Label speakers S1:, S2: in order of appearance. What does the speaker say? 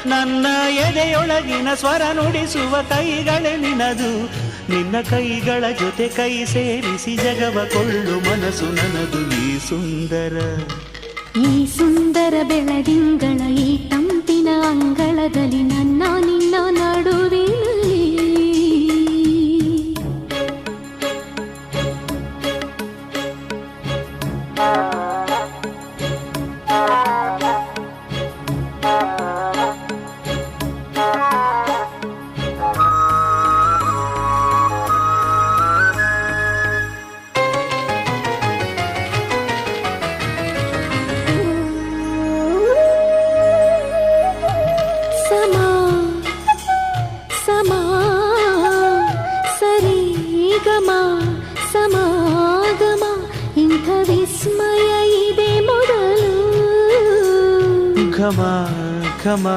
S1: ನನ್ನ ಎದೆಯೊಳಗಿನ ಸ್ವರ ನುಡಿಸುವ ಕೈಗಳೇ ನಿನದು. ನಿನ್ನ ಕೈಗಳ ಜೊತೆ ಕೈ ಸೇರಿಸಿ ಜಗವ ಕೊಳ್ಳು ಮನಸ್ಸು ನನ್ನದು.
S2: ಈ ಸುಂದರ ಬೆಳದಿಂಗಳ ಈ ತಂಪಿನ ಅಂಗಳದಲ್ಲಿ ನನ್ನ ನಿನ್ನ ನಡುವಿನಲ್ಲಿ ಸಮಾಗಮ ಇಂಥ ವಿಸ್ಮಯ ಇದೆ ಮೊದಲು.
S1: ಘಮ ಘಮ